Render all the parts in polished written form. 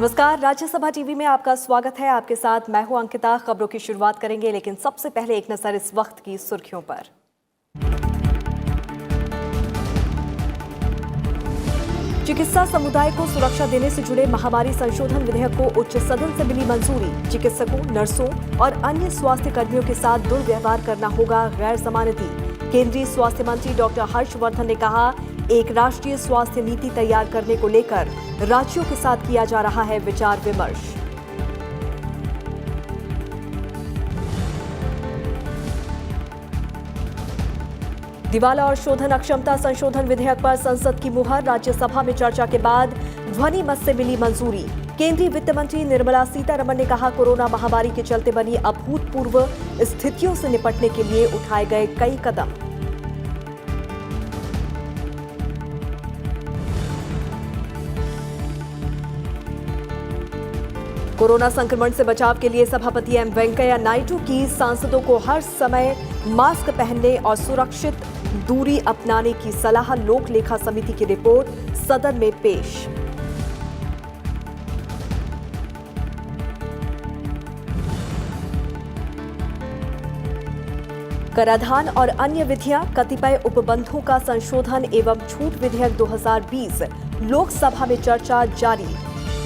नमस्कार, राज्यसभा टीवी में आपका स्वागत है। आपके साथ मैं हूं अंकिता। खबरों की शुरुआत करेंगे, लेकिन सबसे पहले एक नजर इस वक्त की सुर्खियों पर। चिकित्सा समुदाय को सुरक्षा देने से जुड़े महामारी संशोधन विधेयक को उच्च सदन से मिली मंजूरी। चिकित्सकों, नर्सों और अन्य स्वास्थ्य कर्मियों के साथ दुर्व्यवहार करना होगा गैर जमानती। केंद्रीय स्वास्थ्य मंत्री डॉक्टर हर्षवर्धन ने कहा, एक राष्ट्रीय स्वास्थ्य नीति तैयार करने को लेकर राज्यों के साथ किया जा रहा है विचार विमर्श। दिवाला और शोधन अक्षमता संशोधन विधेयक पर संसद की मुहर। राज्यसभा में चर्चा के बाद ध्वनि मत से मिली मंजूरी। केंद्रीय वित्त मंत्री निर्मला सीतारमण ने कहा, कोरोना महामारी के चलते बनी अभूतपूर्व स्थितियों से निपटने के लिए उठाए गए कई कदम। कोरोना संक्रमण से बचाव के लिए सभापति एम वेंकैया नायडू की सांसदों को हर समय मास्क पहनने और सुरक्षित दूरी अपनाने की सलाह। लोक लेखा समिति की रिपोर्ट सदन में पेश। कराधान और अन्य विधियां, कतिपय उपबंधों का संशोधन एवं छूट विधेयक 2020 लोकसभा में चर्चा जारी।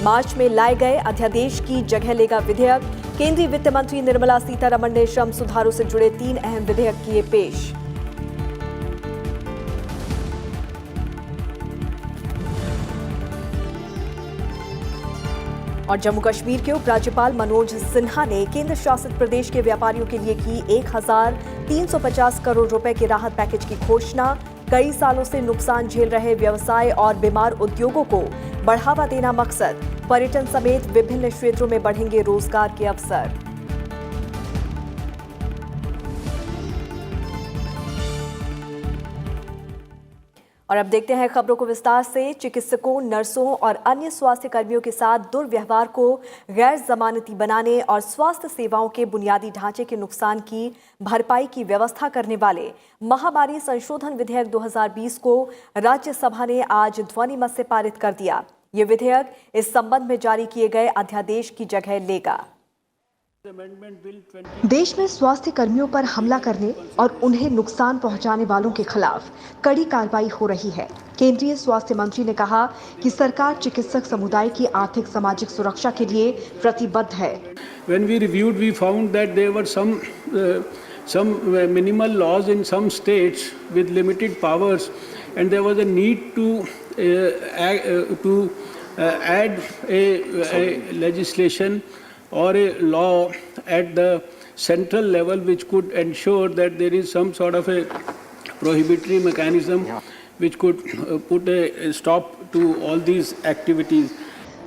मार्च में लाए गए अध्यादेश की जगह लेगा विधेयक। केंद्रीय वित्त मंत्री निर्मला सीतारमण ने श्रम सुधारों से जुड़े 3 अहम विधेयक किए पेश। और जम्मू कश्मीर के उपराज्यपाल मनोज सिन्हा ने केंद्र शासित प्रदेश के व्यापारियों के लिए की 1350 करोड़ रुपए के राहत पैकेज की घोषणा। कई सालों से नुकसान झेल रहे व्यवसाय और बीमार उद्योगों को बढ़ावा देना मकसद। पर्यटन समेत विभिन्न क्षेत्रों में बढ़ेंगे रोजगार के अवसर। और अब देखते हैं खबरों को विस्तार से। चिकित्सकों, नर्सों और अन्य स्वास्थ्य कर्मियों के साथ दुर्व्यवहार को गैर जमानती बनाने और स्वास्थ्य सेवाओं के बुनियादी ढांचे के नुकसान की भरपाई की व्यवस्था करने वाले महामारी संशोधन विधेयक 2020 को राज्यसभा ने आज ध्वनि मत से पारित कर दिया। ये विधेयक इस संबंध में जारी किए गए अध्यादेश की जगह लेगा। देश में स्वास्थ्य कर्मियों पर हमला करने और उन्हें नुकसान पहुंचाने वालों के खिलाफ कड़ी कार्रवाई हो रही है। केंद्रीय स्वास्थ्य मंत्री ने कहा कि सरकार चिकित्सक समुदाय की आर्थिक सामाजिक सुरक्षा के लिए प्रतिबद्ध है। When we reviewed, we found that there were some minimal laws in some states with limited powers, and there was a need to add a legislation or a law at the central level which could ensure that there is some sort of a prohibitory mechanism which could put a stop to all these activities.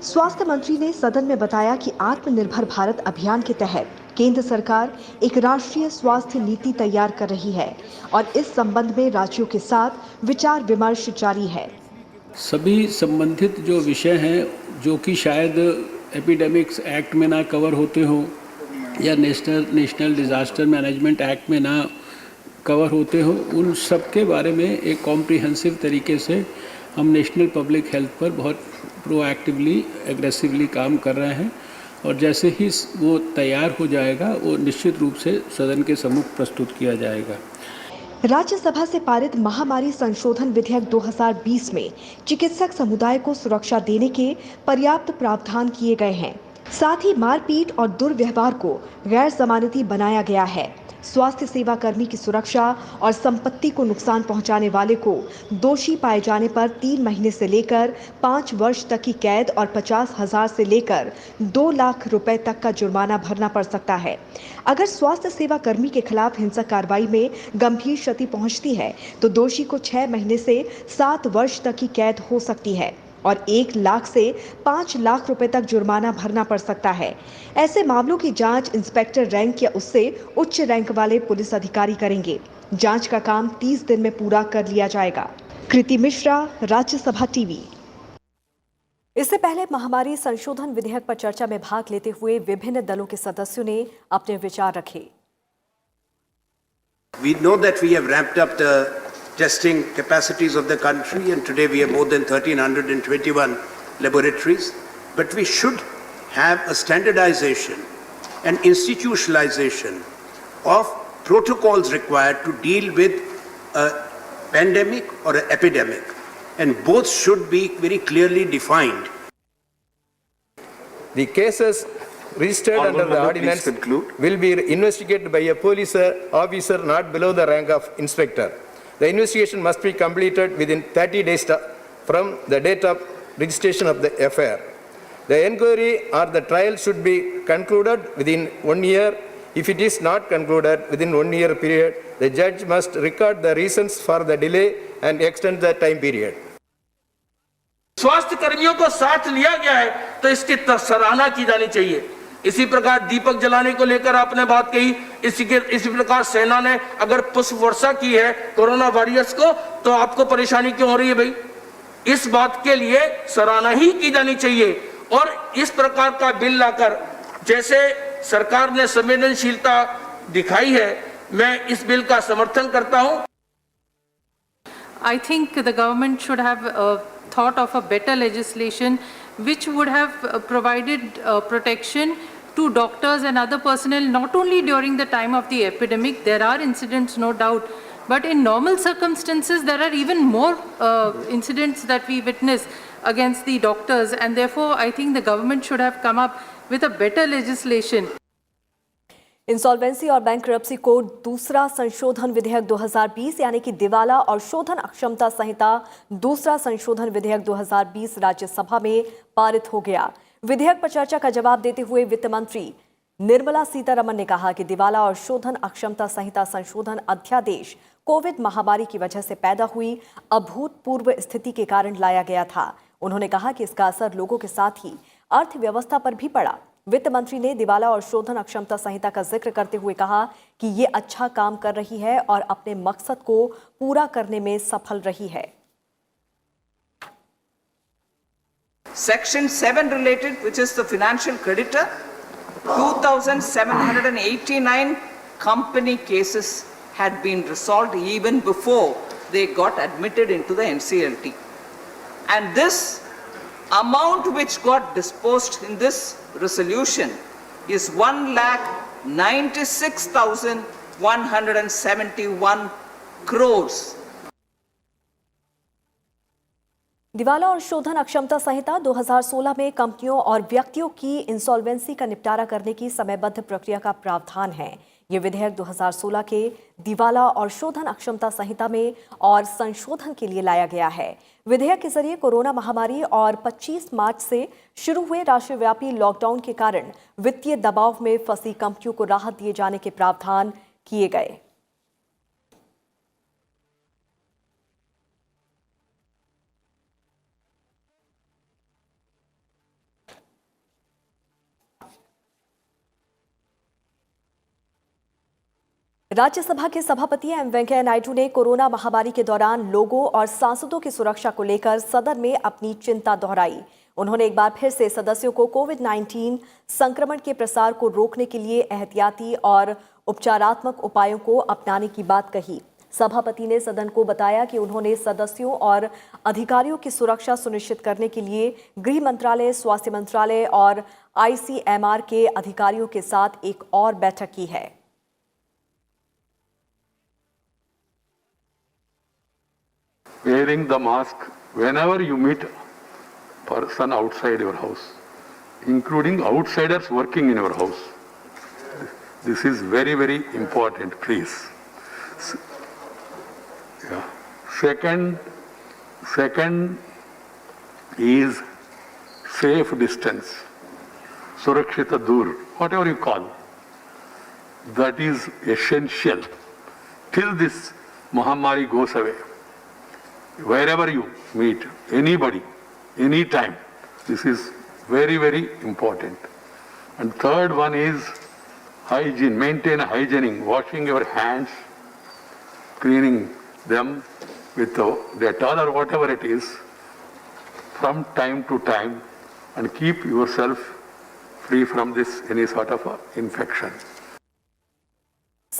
स्वास्थ्य मंत्री ने सदन में बताया कि आत्मनिर्भर भारत अभियान के तहत केंद्र सरकार एक राष्ट्रीय स्वास्थ्य नीति तैयार कर रही है और इस संबंध में राज्यों के साथ विचार विमर्श जारी है। सभी संबंधित जो विषय हैं जो कि शायद एपिडेमिक्स एक्ट में ना कवर होते हो या नेशनल डिज़ास्टर मैनेजमेंट एक्ट में ना कवर होते हो, उन सब के बारे में एक कॉम्प्रिहेंसिव तरीके से हम नेशनल पब्लिक हेल्थ पर बहुत प्रोएक्टिवली एग्रेसिवली काम कर रहे हैं और जैसे ही वो तैयार हो जाएगा वो निश्चित रूप से सदन के सम्मुख प्रस्तुत किया जाएगा। राज्यसभा से पारित महामारी संशोधन विधेयक 2020 में चिकित्सक समुदाय को सुरक्षा देने के पर्याप्त प्रावधान किए गए हैं। साथ ही मारपीट और दुर्व्यवहार को गैर जमानती बनाया गया है। स्वास्थ्य सेवा कर्मी की सुरक्षा और संपत्ति को नुकसान पहुंचाने वाले को दोषी पाए जाने पर 3 महीने से लेकर 5 वर्ष तक की कैद और 50,000 से लेकर 2 लाख रुपए तक का जुर्माना भरना पड़ सकता है। अगर स्वास्थ्य सेवा कर्मी के खिलाफ हिंसक कार्रवाई में गंभीर क्षति पहुंचती है तो दोषी को 6 महीने से 7 वर्ष तक की कैद हो सकती है और 1 लाख से 5 लाख रुपए तक जुर्माना भरना पड़ सकता है। ऐसे मामलों की जांच इंस्पेक्टर रैंक या उससे उच्च रैंक वाले पुलिस अधिकारी करेंगे। जांच का काम 30 दिन में पूरा कर लिया जाएगा। कृति मिश्रा, राज्यसभा टीवी। इससे पहले महामारी संशोधन विधेयक पर चर्चा में भाग लेते हुए विभिन्न दलों के सदस्यों ने अपने विचार रखे। We know that we have ramped up the testing capacities of the country, and today we have more than 1,321 laboratories. but we should have a standardization and institutionalization of protocols required to deal with a pandemic or an epidemic, and both should be very clearly defined. The cases registered under the ordinance will be investigated by a police officer not below the rank of inspector. The investigation must be completed within 30 days from the date of registration of the affair. The inquiry or the trial should be concluded within 1 year. If it is not concluded within 1 year period, the judge must record the reasons for the delay and extend the time period. स्वास्थ्य कर्मियों को साथ लिया गया है तो इसकी सराहना की जानी चाहिए। इसी प्रकार दीपक जलाने को लेकर आपने बात कही, इसी प्रकार सेना ने अगर पुष्प वर्षा की है कोरोना वॉरियर्स को, तो आपको परेशानी क्यों हो रही है भाई? इस बात के लिए सराहना ही की जानी चाहिए। और इस प्रकार का बिल लाकर जैसे सरकार ने संवेदनशीलता दिखाई है, मैं इस बिल का समर्थन करता हूं। I think the government should have thought of a better legislation which would have provided protection to doctors and other personnel not only during the time of the epidemic. There are incidents, no doubt, but in normal circumstances there are even more incidents that we witness against the doctors, and therefore I think the government should have come up with a better legislation. Insolvency और bankruptcy code दूसरा संशोधन विधेयक 2020 यानी कि दिवाला और शोधन अक्षमता संहिता दूसरा संशोधन विधेयक 2020 राज्यसभा में पारित हो गया। विधेयक पर चर्चा का जवाब देते हुए वित्त मंत्री निर्मला सीतारमण ने कहा कि दिवाला और शोधन अक्षमता संहिता संशोधन अध्यादेश कोविड महामारी की वजह से पैदा हुई अभूतपूर्व स्थिति के कारण लाया गया था। उन्होंने कहा कि इसका असर लोगों के साथ ही अर्थव्यवस्था पर भी पड़ा। वित्त मंत्री ने दिवाला और शोधन अक्षमता संहिता का जिक्र करते हुए कहा कि ये अच्छा काम कर रही है और अपने मकसद को पूरा करने में सफल रही है। Section 7 related, which is the financial creditor, 2,789 company cases had been resolved even before they got admitted into the NCLT. And this amount which got disposed in this resolution is 1,96,171 crores. दिवाला और शोधन अक्षमता संहिता 2016 में कंपनियों और व्यक्तियों की insolvency का निपटारा करने की समयबद्ध प्रक्रिया का प्रावधान है। ये विधेयक 2016 के दिवाला और शोधन अक्षमता संहिता में और संशोधन के लिए लाया गया है। विधेयक के जरिए कोरोना महामारी और 25 मार्च से शुरू हुए राष्ट्रव्यापी लॉकडाउन के कारण वित्तीय दबाव में फंसी कंपनियों को राहत दिए जाने के प्रावधान किए गए। राज्यसभा के सभापति एम वेंकैया नायडू ने कोरोना महामारी के दौरान लोगों और सांसदों की सुरक्षा को लेकर सदन में अपनी चिंता दोहराई। उन्होंने एक बार फिर से सदस्यों को कोविड-19 संक्रमण के प्रसार को रोकने के लिए एहतियाती और उपचारात्मक उपायों को अपनाने की बात कही। सभापति ने सदन को बताया कि उन्होंने सदस्यों और अधिकारियों की सुरक्षा सुनिश्चित करने के लिए गृह मंत्रालय, स्वास्थ्य मंत्रालय और ICMR के अधिकारियों के साथ एक और बैठक की है। Wearing the mask whenever you meet a person outside your house, including outsiders working in your house. This is very, very important, please. Yeah. Second is safe distance, surakshita dur, whatever you call. That is essential till this Mahamari goes away. Wherever you meet anybody, anytime, this is very, very important. And third one is hygiene, maintain hygiene, washing your hands, cleaning them with Dettol or whatever it is from time to time, and keep yourself free from this any sort of infection.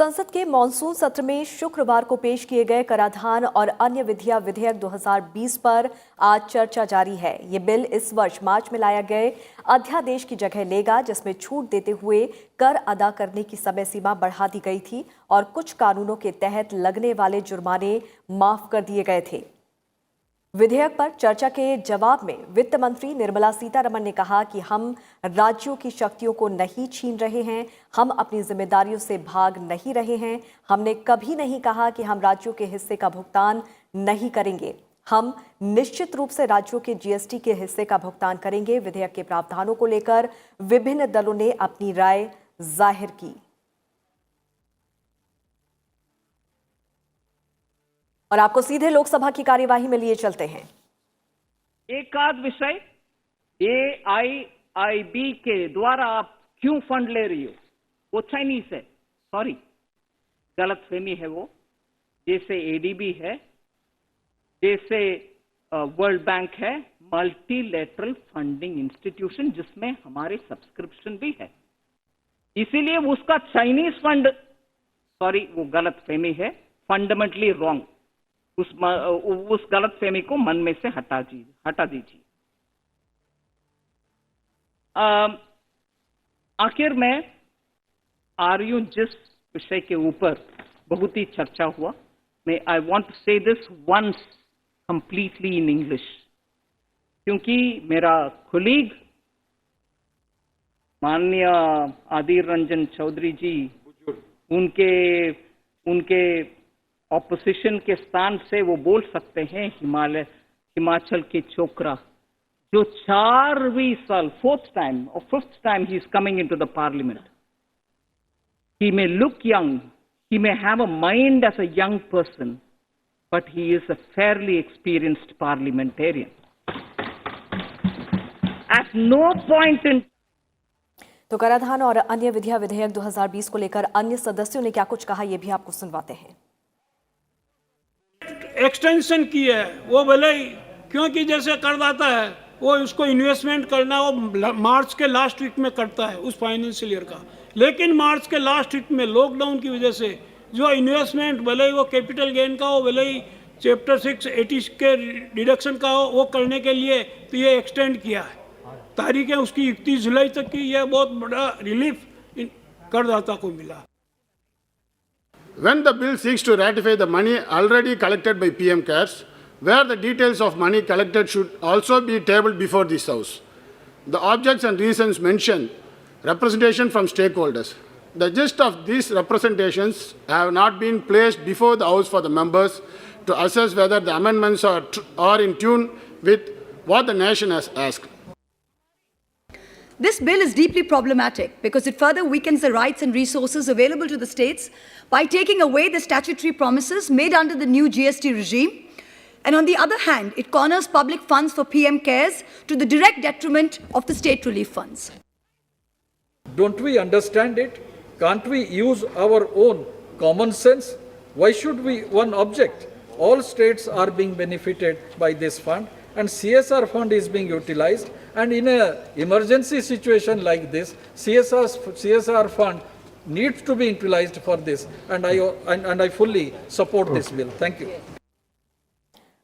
संसद के monsoon सत्र में शुक्रवार को पेश किए गए कराधान और अन्य विधेयक 2020 पर आज चर्चा जारी है। ये बिल इस वर्ष मार्च में लाया गए अध्यादेश की जगह लेगा, जिसमें छूट देते हुए कर अदा करने की समय सीमा बढ़ा दी गई थी और कुछ कानूनों के तहत लगने वाले जुर्माने माफ कर दिए गए थे। विधेयक पर चर्चा के जवाब में वित्त मंत्री निर्मला सीतारमण ने कहा कि हम राज्यों की शक्तियों को नहीं छीन रहे हैं, हम अपनी जिम्मेदारियों से भाग नहीं रहे हैं। हमने कभी नहीं कहा कि हम राज्यों के हिस्से का भुगतान नहीं करेंगे। हम निश्चित रूप से राज्यों के जीएसटी के हिस्से का भुगतान करेंगे। विधेयक के प्रावधानों को लेकर विभिन्न दलों ने अपनी राय जाहिर की। और आपको सीधे लोकसभा की कार्यवाही में लिए चलते हैं। एक आध विषय AIIB के द्वारा आप क्यों फंड ले रही हो, वो चाइनीज है, सॉरी गलतफहमी है वो। जैसे ADB है, जैसे वर्ल्ड बैंक है, मल्टीलेटरल फंडिंग इंस्टीट्यूशन, जिसमें हमारे सब्सक्रिप्शन भी है। इसीलिए उसका चाइनीज फंड, सॉरी वो गलतफहमी है, फंडामेंटली रॉन्ग। उस गलतफहमी को मन में से हटा दीजिए। आखिर में आरयू जिस विषय के ऊपर बहुत ही चर्चा हुआ, मैं I want to say this once completely in English, क्योंकि मेरा कोलीग माननीय आदिर रंजन चौधरी जी उनके ऑपोजिशन के स्थान से वो बोल सकते हैं हिमाचल के चोकरा, जो 4वीं साल, 4th time or 5th time he is coming into the parliament. He may look young, he may have a mind as a young person, but he is a fairly experienced parliamentarian. At no point in तो कराधान और अन्य विधेयक 2020 को लेकर अन्य सदस्यों ने क्या कुछ कहा, ये भी आपको सुनवाते हैं। एक्सटेंशन की है वो भले ही, क्योंकि जैसे करदाता है वो उसको इन्वेस्टमेंट करना वो मार्च के लास्ट वीक में करता है उस फाइनेंशियल ईयर का, लेकिन मार्च के लास्ट वीक में लॉकडाउन की वजह से जो इन्वेस्टमेंट भले ही वो कैपिटल गेन का हो, भले ही चैप्टर 680 के डिडक्शन का हो, वो करने के लिए तो ये एक्सटेंड किया है। तारीखें उसकी 31 जुलाई तक की, यह बहुत बड़ा रिलीफ करदाता को मिला। When the bill seeks to ratify the money already collected by PM CARES, where the details of money collected should also be tabled before this House. The objects and reasons mention representation from stakeholders. The gist of these representations have not been placed before the House for the members to assess whether the amendments are in tune with what the nation has asked. This bill is deeply problematic because it further weakens the rights and resources available to the states by taking away the statutory promises made under the new GST regime. And on the other hand, it corners public funds for PM CARES to the direct detriment of the state relief funds. Don't we understand it? Can't we use our own common sense? Why should we one object? All states are being benefited by this fund, and CSR fund is being utilized. And in an emergency situation like this, CSR fund needs to be utilized for this, and I fully support this bill. Thank you.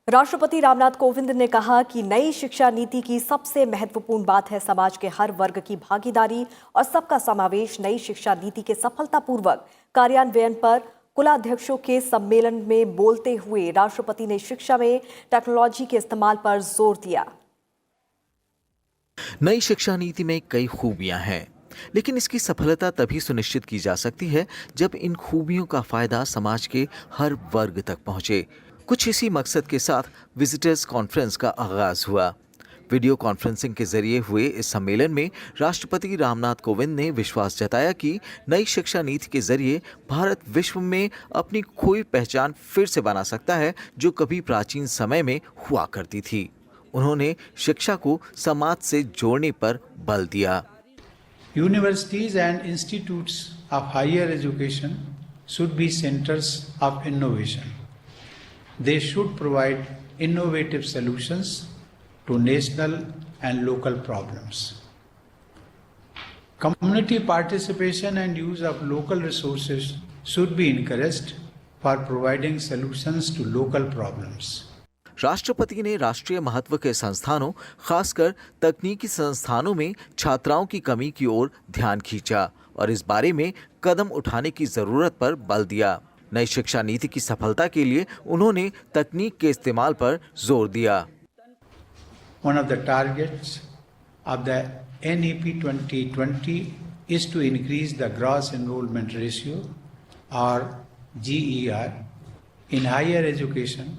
राष्ट्रपति रामनाथ कोविंद ने कहा कि नई शिक्षा नीति की सबसे महत्वपूर्ण बात है समाज के हर वर्ग की भागीदारी और सबका समावेश। नई शिक्षा नीति के सफलतापूर्वक कार्यान्वयन पर कुलाध्यक्षों के सम्मेलन में बोलते हुए राष्ट्रपति ने शिक्षा में टेक्नोलॉजी के इस्तेमाल पर जोर दिया। नई शिक्षा नीति में कई खूबियां हैं, लेकिन इसकी सफलता तभी सुनिश्चित की जा सकती है जब इन खूबियों का फायदा समाज के हर वर्ग तक पहुंचे। कुछ इसी मकसद के साथ विजिटर्स कॉन्फ्रेंस का आगाज हुआ। वीडियो कॉन्फ्रेंसिंग के जरिए हुए इस सम्मेलन में राष्ट्रपति रामनाथ कोविंद ने विश्वास जताया कि नई शिक्षा नीति के जरिए भारत विश्व में अपनी खोई पहचान फिर से बना सकता है, जो कभी प्राचीन समय में हुआ करती थी। उन्होंने शिक्षा को समाज से जोड़ने पर बल दिया। Universities and institutes of higher education should be centers of innovation. They should provide innovative solutions to national and local problems. Community participation and use of local resources should be encouraged for providing solutions to local problems. राष्ट्रपति ने राष्ट्रीय महत्व के संस्थानों, खासकर तकनीकी संस्थानों में छात्राओं की कमी की ओर ध्यान खींचा और इस बारे में कदम उठाने की जरूरत पर बल दिया। नई शिक्षा नीति की सफलता के लिए उन्होंने तकनीक के इस्तेमाल पर जोर दिया। One of the targets of the NEP 2020 is to increase the gross enrollment ratio or GER in higher education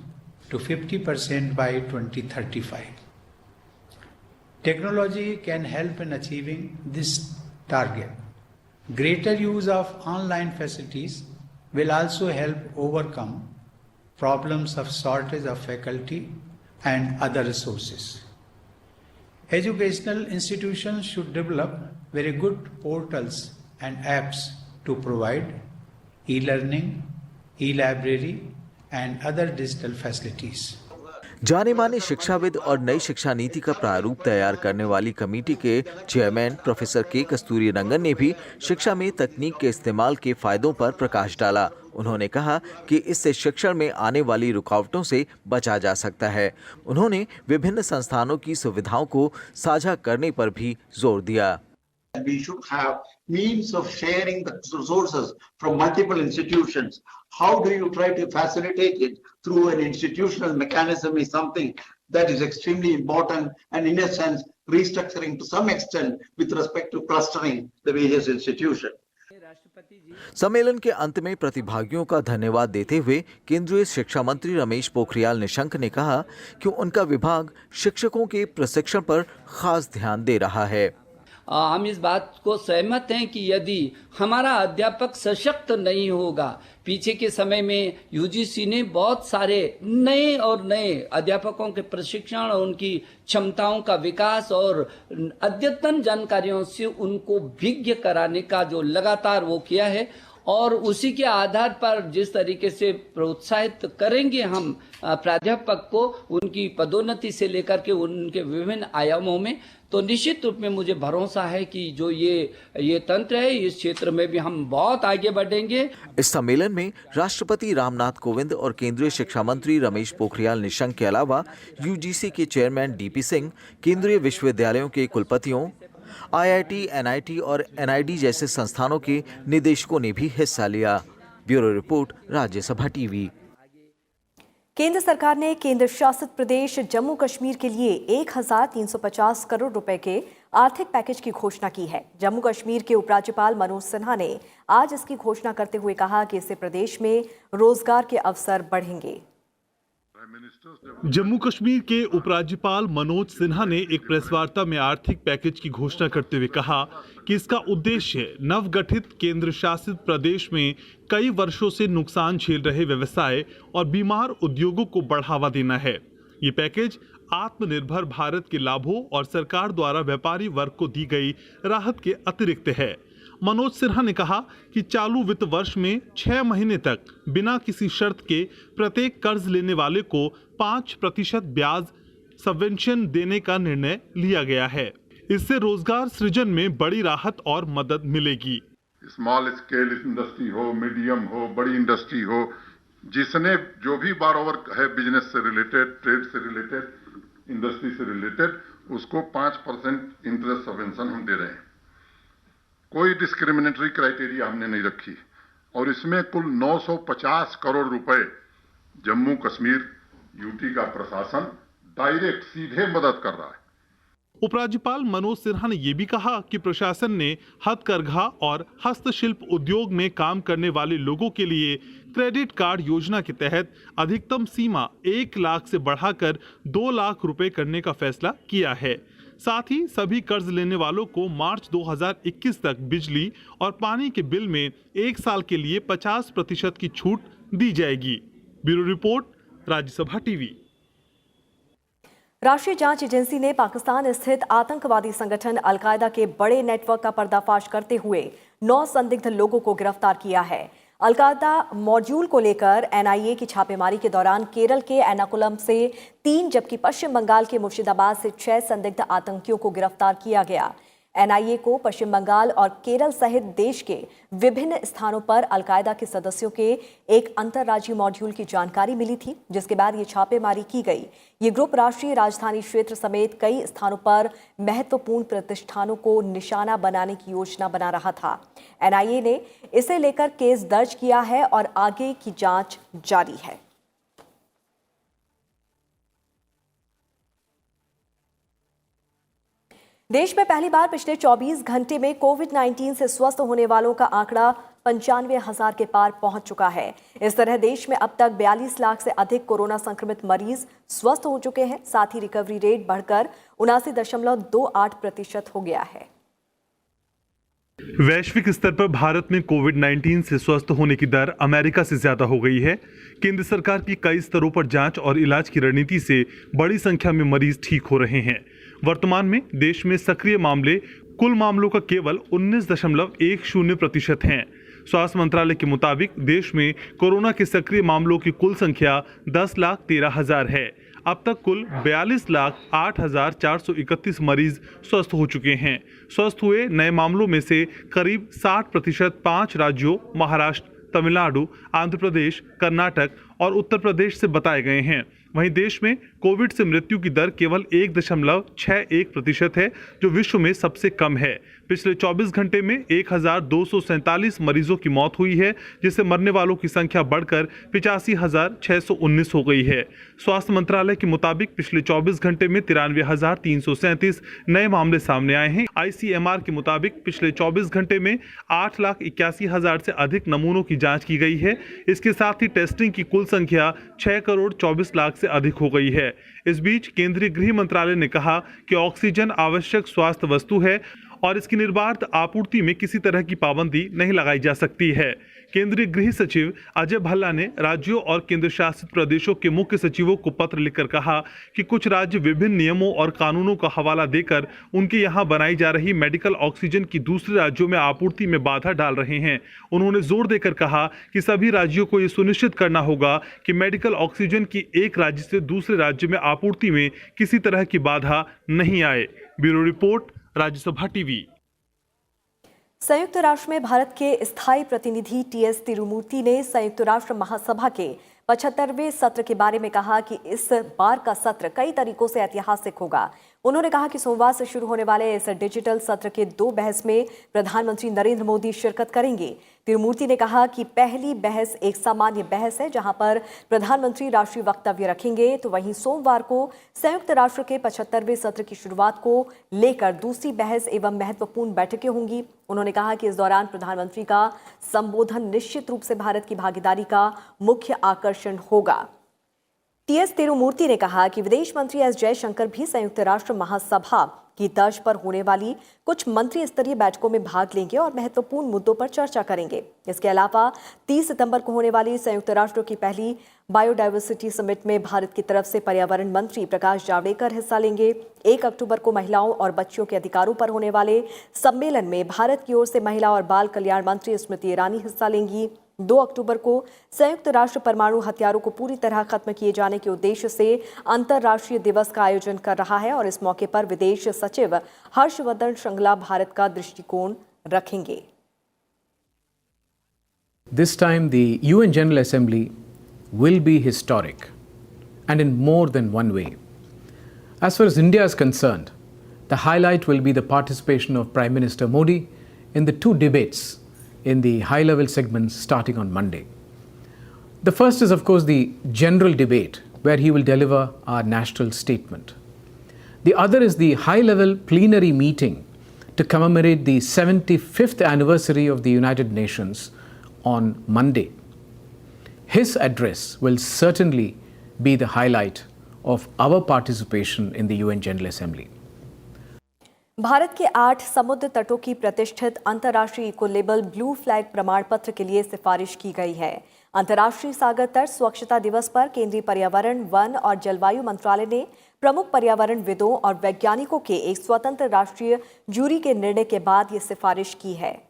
to 50% by 2035. Technology can help in achieving this target. Greater use of online facilities will also help overcome problems of shortage of faculty and other resources. Educational institutions should develop very good portals and apps to provide e-learning, e-library and other digital facilities. जाने माने शिक्षाविद और नई शिक्षा नीति का प्रारूप तैयार करने वाली कमेटी के चेयरमैन प्रोफेसर के कस्तूरीरंगन ने भी शिक्षा में तकनीक के इस्तेमाल के फायदों पर प्रकाश डाला। उन्होंने कहा कि इससे शिक्षण में आने वाली रुकावटों से बचा जा सकता है। उन्होंने विभिन्न संस्थानों की सुविधाओं को साझा करने पर भी जोर दिया। We should have means of sharing the resources from multiple institutions. How do you try to facilitate it through an institutional mechanism is something that is extremely important, and in a sense restructuring to some extent with respect to clustering the various institutions. सम्मेलन के अंत में प्रतिभागियों का धन्यवाद देते हुए केंद्रीय शिक्षा मंत्री रमेश पोखरियाल निशंक ने कहा कि उनका विभाग शिक्षकों के प्रशिक्षण पर खास ध्यान दे रहा है। हम इस बात को सहमत हैं कि यदि हमारा अध्यापक सशक्त नहीं होगा, पीछे के समय में यूजीसी ने बहुत सारे नए अध्यापकों के प्रशिक्षण और उनकी क्षमताओं का विकास और अद्यतन जानकारियों से उनको विज्ञ कराने का जो लगातार वो किया है, और उसी के आधार पर जिस तरीके से प्रोत्साहित करेंगे हम प्राध्यापक को उनकी पदोन्नति से लेकर के उनके विभिन्न आयामों में, तो निश्चित रूप में मुझे भरोसा है कि जो ये तंत्र है इस क्षेत्र में भी हम बहुत आगे बढ़ेंगे। इस सम्मेलन में राष्ट्रपति रामनाथ कोविंद और केंद्रीय शिक्षा मंत्री रमेश पोखरियाल निशंक के अलावा यूजीसी के चेयरमैन डीपी सिंह, केंद्रीय विश्वविद्यालयों के कुलपतियों, आईआईटी, एनआईटी और एनआईडी जैसे संस्थानों के निदेशकों ने भी हिस्सा लिया। Bureau report, Rajya Sabha TV. केंद्र सरकार ने केंद्र शासित प्रदेश जम्मू कश्मीर के लिए 1350 करोड़ रुपए के आर्थिक पैकेज की घोषणा की है। जम्मू कश्मीर के उपराज्यपाल मनोज सिन्हा ने आज इसकी घोषणा करते हुए कहा कि इससे प्रदेश में रोजगार के अवसर बढ़ेंगे। जम्मू कश्मीर के उपराज्यपाल मनोज सिन्हा ने एक प्रेस वार्ता में आर्थिक पैकेज की घोषणा करते हुए कहा कि इसका उद्देश्य नवगठित केंद्र शासित प्रदेश में कई वर्षों से नुकसान झेल रहे व्यवसाय और बीमार उद्योगों को बढ़ावा देना है। ये पैकेज आत्मनिर्भर भारत के लाभों और सरकार द्वारा व्यापारी वर्ग को दी गई राहत के अतिरिक्त है। मनोज सिन्हा ने कहा कि चालू वित्त वर्ष में 6 महीने तक बिना किसी शर्त के प्रत्येक कर्ज लेने वाले को 5% ब्याज सबवेंशन देने का निर्णय लिया गया है। इससे रोजगार सृजन में बड़ी राहत और मदद मिलेगी। स्मॉल स्केल इंडस्ट्री हो, मीडियम हो, बड़ी इंडस्ट्री हो, जिसने जो भी बारोवर है बिजनेस से रिलेटेड, ट्रेड से रिलेटेड, इंडस्ट्री से रिलेटेड, उसको 5% इंटरेस्ट सबवेंशन हम दे रहे हैं। कोई डिस्क्रिमिनेटरी क्राइटेरिया हमने नहीं रखी और इसमें कुल 950 करोड़ रुपए जम्मू कश्मीर यूटी का प्रशासन डायरेक्ट सीधे मदद कर रहा है। उपराज्यपाल मनोज सिन्हा ने यह भी कहा कि प्रशासन ने हथकरघा और हस्तशिल्प उद्योग में काम करने वाले लोगों के लिए क्रेडिट कार्ड योजना के तहत अधिकतम सीमा 1 लाख से बढ़ाकर 2 लाख रुपए करने का फैसला किया है। साथ ही सभी कर्ज लेने वालों को मार्च 2021 तक बिजली और पानी के बिल में 1 साल के लिए 50% की छूट दी जाएगी। Bureau report, Rajya Sabha TV. राष्ट्रीय जांच एजेंसी ने पाकिस्तान स्थित आतंकवादी संगठन अलकायदा के बड़े नेटवर्क का पर्दाफाश करते हुए 9 संदिग्ध लोगों को गिरफ्तार किया है। अलकायदा मॉड्यूल को लेकर एनआईए की छापेमारी के दौरान केरल के एर्नाकुलम से 3 जबकि पश्चिम बंगाल के मुर्शिदाबाद से 6 संदिग्ध आतंकियों को गिरफ्तार किया गया। एनआईए को पश्चिम बंगाल और केरल सहित देश के विभिन्न स्थानों पर अलकायदा के सदस्यों के एक अंतर्राज्यीय मॉड्यूल की जानकारी मिली थी, जिसके बाद ये छापेमारी की गई। ये ग्रुप राष्ट्रीय राजधानी क्षेत्र समेत कई स्थानों पर महत्वपूर्ण प्रतिष्ठानों को निशाना बनाने की योजना बना रहा था। एनआईए ने इसे लेकर केस दर्ज किया है और आगे की जांच जारी है। देश में पहली बार पिछले 24 घंटे में कोविड-19 से स्वस्थ होने वालों का आंकड़ा 95,000 के पार पहुंच चुका है। इस तरह देश में अब तक 42 लाख से अधिक कोरोना संक्रमित मरीज स्वस्थ हो चुके हैं। साथ ही रिकवरी रेट बढ़कर 79.28% हो गया है। वैश्विक स्तर पर भारत में कोविड-19 से स्वस्थ होने की दर अमेरिका से ज्यादा हो गई है। केंद्र सरकार की कई स्तरों पर जांच और इलाज की रणनीति से बड़ी संख्या में मरीज ठीक हो रहे हैं। वर्तमान में देश में सक्रिय मामले कुल मामलों का केवल 19.10% हैं। स्वास्थ्य मंत्रालय के मुताबिक देश में कोरोना के सक्रिय मामलों की कुल संख्या 10,13,000 है। अब तक कुल 42,08,431 मरीज स्वस्थ हो चुके हैं। स्वस्थ हुए नए मामलों में से करीब 60% 5 राज्यों महाराष्ट्र, तमिलनाडु, आंध्र प्रदेश, कर्नाटक और उत्तर प्रदेश से बताए गए हैं। वहीं देश में कोविड से मृत्यु की दर केवल 1.61% है, जो विश्व में सबसे कम है। पिछले 24 घंटे में 1,247 मरीजों की मौत हुई है, जिससे मरने वालों की संख्या बढ़कर 85,619 हो गई है। स्वास्थ्य मंत्रालय के मुताबिक पिछले 24 घंटे में 93,337 नए मामले सामने आए हैं। ICMR के मुताबिक पिछले 24 घंटे में 8,81,000 से अधिक नमूनों की जांच की गई है। इसके साथ ही टेस्टिंग की कुल संख्या 6,24,00,000 से अधिक हो गई है। इस बीच केंद्रीय गृह मंत्रालय ने कहा कि ऑक्सीजन आवश्यक स्वास्थ्य वस्तु है और इसकी निर्बाध आपूर्ति में किसी तरह की पाबंदी नहीं लगाई जा सकती है। केंद्रीय गृह सचिव अजय भल्ला ने राज्यों और केंद्र शासित प्रदेशों के मुख्य सचिवों को पत्र लिखकर कहा कि कुछ राज्य विभिन्न नियमों और कानूनों का हवाला देकर उनके यहाँ बनाई जा रही मेडिकल ऑक्सीजन की दूसरे राज्यों में आपूर्ति में बाधा डाल रहे हैं। उन्होंने जोर देकर कहा कि सभी राज्यों को ये सुनिश्चित करना होगा कि मेडिकल ऑक्सीजन की एक राज्य से दूसरे राज्य में आपूर्ति में किसी तरह की बाधा नहीं आए। Bureau report, Rajya Sabha TV. संयुक्त राष्ट्र में भारत के स्थायी प्रतिनिधि TS तिरुमूर्ति ने संयुक्त राष्ट्र महासभा के 75वें सत्र के बारे में कहा कि इस बार का सत्र कई तरीकों से ऐतिहासिक होगा। उन्होंने कहा कि सोमवार से शुरू होने वाले इस डिजिटल सत्र के 2 बहस में प्रधानमंत्री नरेंद्र मोदी शिरकत करेंगे। तिरुमूर्ति ने कहा कि पहली बहस एक सामान्य बहस है, जहां पर प्रधानमंत्री राष्ट्रीय वक्तव्य रखेंगे, तो वहीं सोमवार को संयुक्त राष्ट्र के 75वें सत्र की शुरुआत को लेकर दूसरी बहस एवं महत्वपूर्ण बैठकें होंगी। उन्होंने कहा कि इस दौरान प्रधानमंत्री का संबोधन निश्चित रूप से भारत की भागीदारी का मुख्य आकर्षण होगा। TS तिरुमूर्ति ने कहा कि विदेश मंत्री S जयशंकर भी संयुक्त राष्ट्र महासभा की तर्ज पर होने वाली कुछ मंत्री स्तरीय बैठकों में भाग लेंगे और महत्वपूर्ण मुद्दों पर चर्चा करेंगे। इसके अलावा 30 सितंबर को होने वाली संयुक्त राष्ट्र की पहली बायोडायवर्सिटी समिट में भारत की तरफ से पर्यावरण मंत्री प्रकाश जावड़ेकर हिस्सा लेंगे। 1 अक्टूबर को महिलाओं और बच्चियों के अधिकारों पर होने वाले सम्मेलन में भारत की ओर से महिला और बाल कल्याण मंत्री स्मृति ईरानी हिस्सा लेंगी। 2 अक्टूबर को संयुक्त राष्ट्र परमाणु हथियारों को पूरी तरह खत्म किए जाने के उद्देश्य से अंतर्राष्ट्रीय दिवस का आयोजन कर रहा है और इस मौके पर विदेश सचिव हर्षवर्धन श्रृंगला भारत का दृष्टिकोण रखेंगे। This time the UN General Assembly will be historic and in more than one way. As far as India is concerned, the highlight will be the participation of Prime Minister Modi in the 2 debates in the high-level segments starting on Monday. The first is, of course, the general debate where he will deliver our national statement. The other is the high-level plenary meeting to commemorate the 75th anniversary of the United Nations on Monday. His address will certainly be the highlight of our participation in the UN General Assembly. Bharat के 8 समुद्र तटों की प्रतिष्ठित अंतर्राष्ट्रीय eco label blue flag प्रमाण पत्र के लिए सिफारिश की गई है। अंतर्राष्ट्रीय सागर तट स्वच्छता दिवस पर केंद्रीय पर्यावरण, वन और जलवायु मंत्रालय ने प्रमुख पर्यावरणविदों और वैज्ञानिकों के एक स्वतंत्र राष्ट्रीय जूरी के निर्णय के बाद ये सिफारिश की है।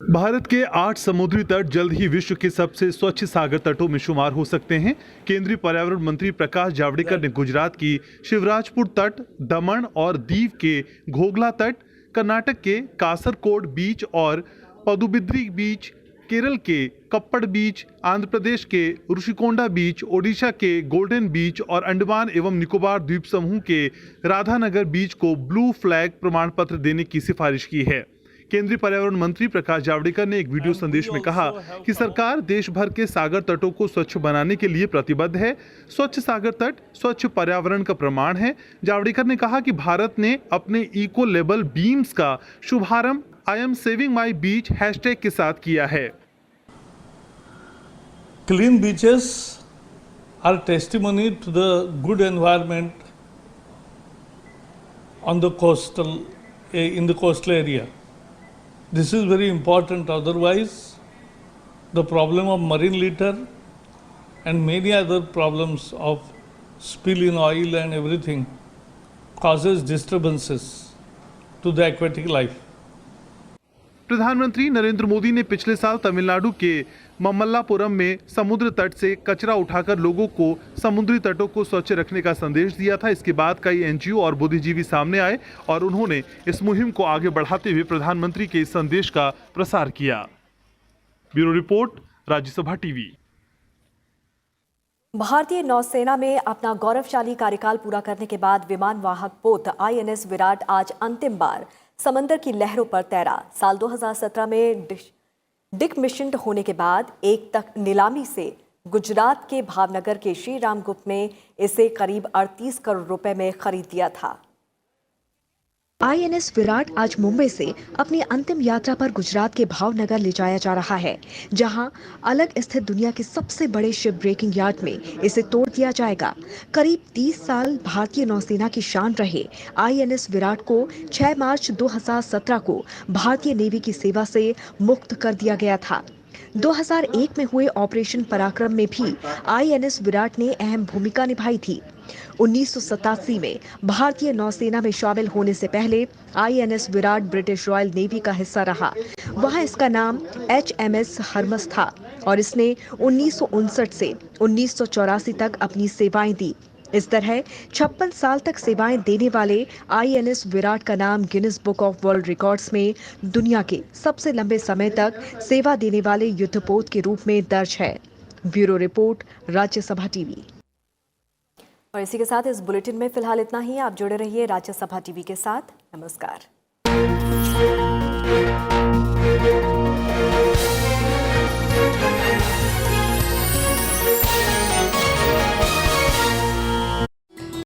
भारत के 8 समुद्री तट जल्द ही विश्व के सबसे स्वच्छ सागर तटों में शुमार हो सकते हैं। केंद्रीय पर्यावरण मंत्री प्रकाश जावड़ेकर ने गुजरात की शिवराजपुर तट, दमन और दीव के घोघला तट, कर्नाटक के कासरकोड बीच और पदुबिद्री बीच, केरल के कप्पड़ बीच, आंध्र प्रदेश के ऋषिकोंडा बीच, ओडिशा के गोल्डन बीच और अंडमान एवं निकोबार द्वीप समूह के राधानगर बीच को ब्लू फ्लैग प्रमाण पत्र देने की सिफारिश की है। केंद्रीय पर्यावरण मंत्री प्रकाश जावड़ेकर ने एक वीडियो संदेश में कहा कि सरकार देश भर के सागर तटों को स्वच्छ बनाने के लिए प्रतिबद्ध है। स्वच्छ सागर तट स्वच्छ पर्यावरण का प्रमाण है। जावड़ेकर ने कहा कि भारत ने अपने इको लेबल बीम्स का शुभारंभ I am saving my beach hashtag के साथ किया है। Clean beaches are testimony to the good environment on the in the coastal area. This is very important, otherwise the problem of marine litter and many other problems of spill in oil and everything causes disturbances to the aquatic life. प्रधानमंत्री नरेंद्र मोदी ने पिछले साल तमिलनाडु के ममल्लापुरम में समुद्र तट से कचरा उठाकर लोगों को समुद्री तटों को स्वच्छ रखने का संदेश दिया था। इसके बाद कई एनजीओ और बुद्धिजीवी सामने आए और उन्होंने इस मुहिम को आगे बढ़ाते हुए प्रधानमंत्री के इस संदेश का प्रसार किया। Bureau report, Rajya Sabha TV. भारतीय नौसेना में अपना गौरवशाली कार्यकाल पूरा करने के बाद विमान वाहक पोत INS विराट आज अंतिम बार समंदर की लहरों पर तैरा। साल 2017 में डिकमिशन्ड होने के बाद एक तक नीलामी से गुजरात के भावनगर के श्री राम गुप्त ने इसे करीब 38 करोड़ रुपए में खरीद लिया था। INS विराट आज मुंबई से अपनी अंतिम यात्रा पर गुजरात के भावनगर ले जाया जा रहा है, जहां अलग स्थित दुनिया के सबसे बड़े शिप ब्रेकिंग यार्ड में इसे तोड़ दिया जाएगा। करीब 30 साल भारतीय नौसेना की शान रहे INS विराट को 6 मार्च 2017 को भारतीय नेवी की सेवा से मुक्त कर दिया गया था। 2001 में हुए ऑपरेशन पराक्रम में भी INS विराट ने अहम भूमिका निभाई थी। 1987 में भारतीय नौसेना में शामिल होने से पहले INS Virat British royal navy का हिस्सा रहा। वहां इसका नाम HMS हर्मस था और इसने 1959 से 1984 तक अपनी सेवाएं दी। इस तरह 56 साल तक सेवाएं देने वाले INS विराट का नाम Guinness book of world records में दुनिया के सबसे लंबे समय तक सेवा देने वाले युद्धपोत के रूप में दर्ज है। Bureau report, Rajya Sabha TV. और इसी के साथ इस बुलेटिन में फिलहाल इतना ही। आप जुड़े रहिए राज्यसभा टीवी के साथ। नमस्कार।